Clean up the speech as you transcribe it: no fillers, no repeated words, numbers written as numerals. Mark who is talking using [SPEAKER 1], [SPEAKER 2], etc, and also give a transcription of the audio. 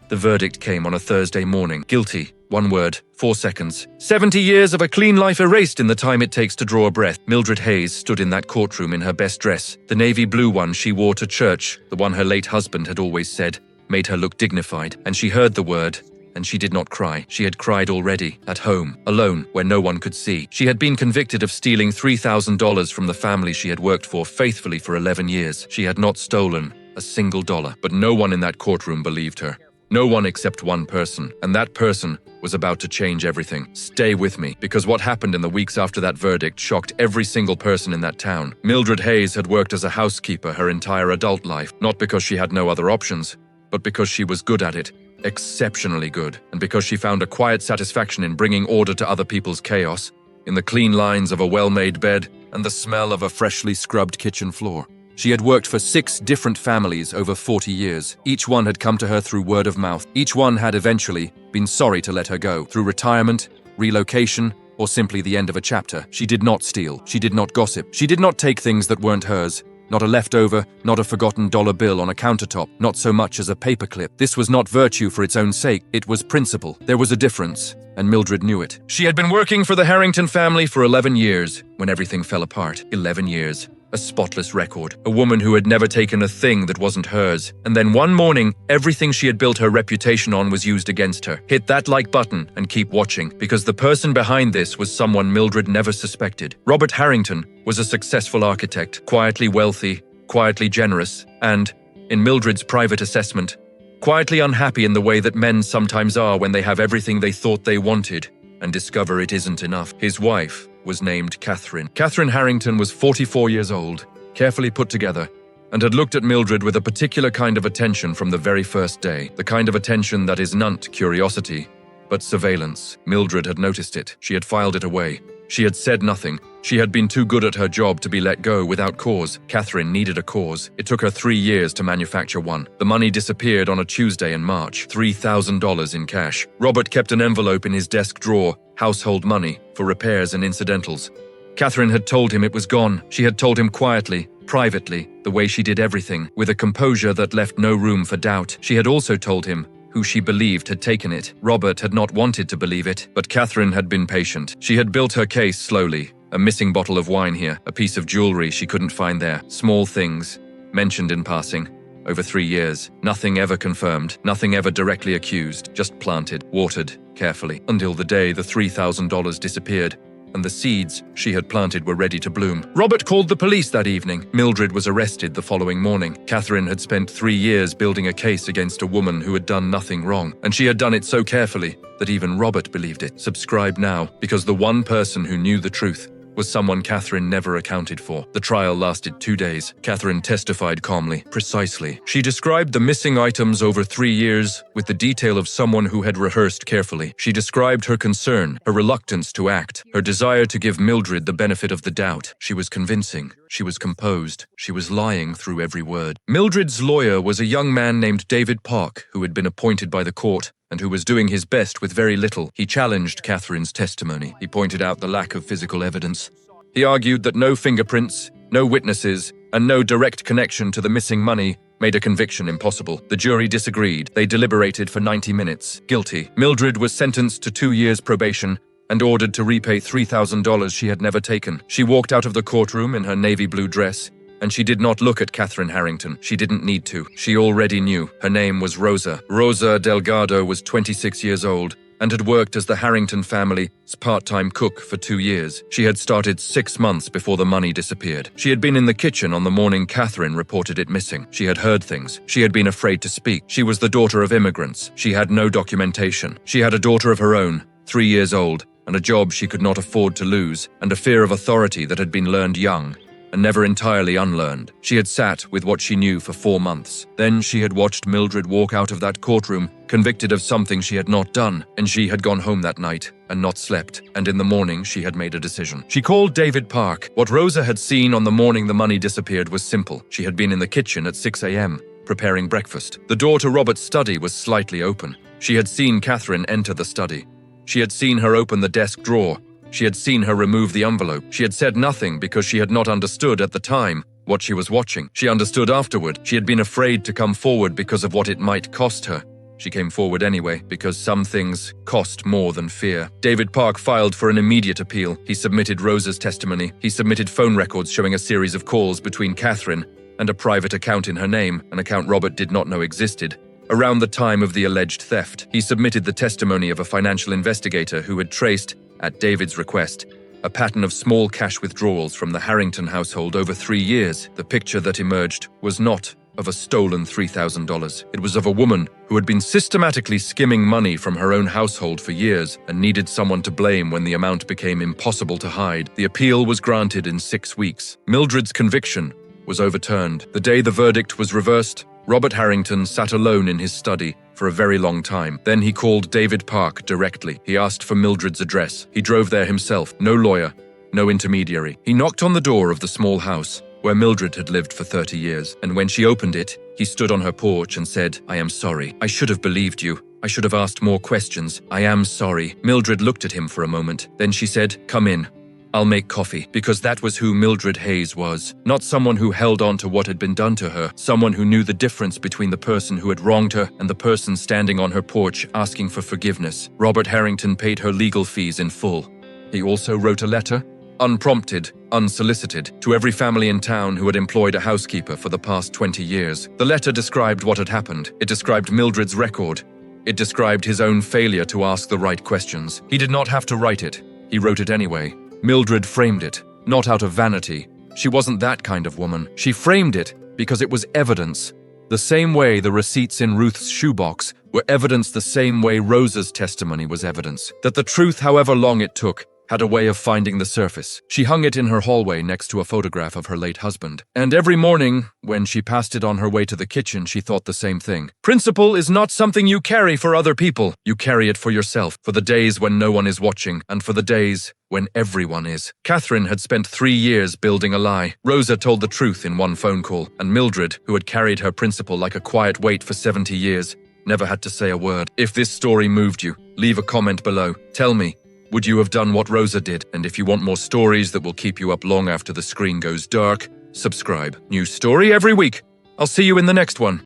[SPEAKER 1] The verdict came on a Thursday morning. Guilty. 1 word, 4 seconds. 70 years of a clean life erased in the time it takes to draw a breath. Mildred Hayes stood in that courtroom in her best dress, the navy blue one she wore to church, the one her late husband had always said, made her look dignified. And she heard the word, and she did not cry. She had cried already, at home, alone, where no one could see. She had been convicted of stealing $3,000 from the family she had worked for faithfully for 11 years. She had not stolen a single dollar, but no one in that courtroom believed her. No one except one person, and that person was about to change everything. Stay with me, because what happened in the weeks after that verdict shocked every single person in that town. Mildred Hayes had worked as a housekeeper her entire adult life, not because she had no other options, but because she was good at it, exceptionally good, and because she found a quiet satisfaction in bringing order to other people's chaos, in the clean lines of a well-made bed and the smell of a freshly scrubbed kitchen floor. She had worked for 6 different families over 40 years. Each one had come to her through word of mouth. Each one had eventually been sorry to let her go, through retirement, relocation, or simply the end of a chapter. She did not steal. She did not gossip. She did not take things that weren't hers. Not a leftover, not a forgotten dollar bill on a countertop, not so much as a paperclip. This was not virtue for its own sake. It was principle. There was a difference, and Mildred knew it. She had been working for the Harrington family for 11 years when everything fell apart. 11 years. A spotless record. A woman who had never taken a thing that wasn't hers. And then one morning, everything she had built her reputation on was used against her. Hit that like button and keep watching, because the person behind this was someone Mildred never suspected. Robert Harrington was a successful architect, quietly wealthy, quietly generous, and, in Mildred's private assessment, quietly unhappy in the way that men sometimes are when they have everything they thought they wanted and discover it isn't enough. His wife was named Catherine. Catherine Harrington was 44 years old, carefully put together, and had looked at Mildred with a particular kind of attention from the very first day, the kind of attention that is not curiosity, but surveillance. Mildred had noticed it. She had filed it away. She had said nothing. She had been too good at her job to be let go without cause. Catherine needed a cause. It took her 3 years to manufacture one. The money disappeared on a Tuesday in March, $3,000 in cash. Robert kept an envelope in his desk drawer, household money, for repairs and incidentals. Catherine had told him it was gone. She had told him quietly, privately, the way she did everything, with a composure that left no room for doubt. She had also told him who she believed had taken it. Robert had not wanted to believe it, but Catherine had been patient. She had built her case slowly. A missing bottle of wine here, a piece of jewelry she couldn't find there, small things, mentioned in passing. Over 3 years, nothing ever confirmed, nothing ever directly accused, just planted, watered, carefully, until the day the $3,000 disappeared, and the seeds she had planted were ready to bloom. Robert called the police that evening. Mildred was arrested the following morning. Catherine had spent 3 years building a case against a woman who had done nothing wrong, and she had done it so carefully that even Robert believed it. Subscribe now, because the one person who knew the truth was someone Catherine never accounted for. The trial lasted 2 days. Catherine testified calmly, precisely. She described the missing items over 3 years with the detail of someone who had rehearsed carefully. She described her concern, her reluctance to act, her desire to give Mildred the benefit of the doubt. She was convincing. She was composed. She was lying through every word. Mildred's lawyer was a young man named David Park, who had been appointed by the court and who was doing his best with very little. He challenged Catherine's testimony. He pointed out the lack of physical evidence. He argued that no fingerprints, no witnesses, and no direct connection to the missing money made a conviction impossible. The jury disagreed. They deliberated for 90 minutes. Guilty. Mildred was sentenced to 2 years probation and ordered to repay $3,000 she had never taken. She walked out of the courtroom in her navy blue dress, and she did not look at Catherine Harrington. She didn't need to. She already knew. Her name was Rosa. Rosa Delgado was 26 years old and had worked as the Harrington family's part-time cook for 2 years. She had started 6 months before the money disappeared. She had been in the kitchen on the morning Catherine reported it missing. She had heard things. She had been afraid to speak. She was the daughter of immigrants. She had no documentation. She had a daughter of her own, 3 years old, and a job she could not afford to lose, and a fear of authority that had been learned young and never entirely unlearned. She had sat with what she knew for 4 months. Then she had watched Mildred walk out of that courtroom, convicted of something she had not done, and she had gone home that night and not slept, and in the morning she had made a decision. She called David Park. What Rosa had seen on the morning the money disappeared was simple. She had been in the kitchen at 6 a.m., preparing breakfast. The door to Robert's study was slightly open. She had seen Catherine enter the study. She had seen her open the desk drawer. She had seen her remove the envelope. She had said nothing because she had not understood at the time what she was watching. She understood afterward. She had been afraid to come forward because of what it might cost her. She came forward anyway, because some things cost more than fear. David Park filed for an immediate appeal. He submitted Rosa's testimony. He submitted phone records showing a series of calls between Catherine and a private account in her name, an account Robert did not know existed. Around the time of the alleged theft, he submitted the testimony of a financial investigator who had traced, at David's request, a pattern of small cash withdrawals from the Harrington household over 3 years. The picture that emerged was not of a stolen $3,000. It was of a woman who had been systematically skimming money from her own household for years and needed someone to blame when the amount became impossible to hide. The appeal was granted in 6 weeks. Mildred's conviction was overturned. The day the verdict was reversed, Robert Harrington sat alone in his study for a very long time. Then he called David Park directly. He asked for Mildred's address. He drove there himself. No lawyer, no intermediary. He knocked on the door of the small house where Mildred had lived for 30 years, and when she opened it, he stood on her porch and said, "I am sorry. I should have believed you. I should have asked more questions. I am sorry." Mildred looked at him for a moment. Then she said, "Come in. I'll make coffee," because that was who Mildred Hayes was. Not someone who held on to what had been done to her, someone who knew the difference between the person who had wronged her and the person standing on her porch asking for forgiveness. Robert Harrington paid her legal fees in full. He also wrote a letter, unprompted, unsolicited, to every family in town who had employed a housekeeper for the past 20 years. The letter described what had happened. It described Mildred's record. It described his own failure to ask the right questions. He did not have to write it. He wrote it anyway. Mildred framed it, not out of vanity. She wasn't that kind of woman. She framed it because it was evidence. The same way the receipts in Ruth's shoebox were evidence, the same way Rosa's testimony was evidence. That the truth, however long it took, had a way of finding the surface. She hung it in her hallway next to a photograph of her late husband. And every morning, when she passed it on her way to the kitchen, she thought the same thing. Principle is not something you carry for other people. You carry it for yourself, for the days when no one is watching, and for the days when everyone is. Catherine had spent 3 years building a lie. Rosa told the truth in one phone call, and Mildred, who had carried her principle like a quiet weight for 70 years, never had to say a word. If this story moved you, leave a comment below. Tell me, would you have done what Rosa did? And if you want more stories that will keep you up long after the screen goes dark, subscribe. New story every week. I'll see you in the next one.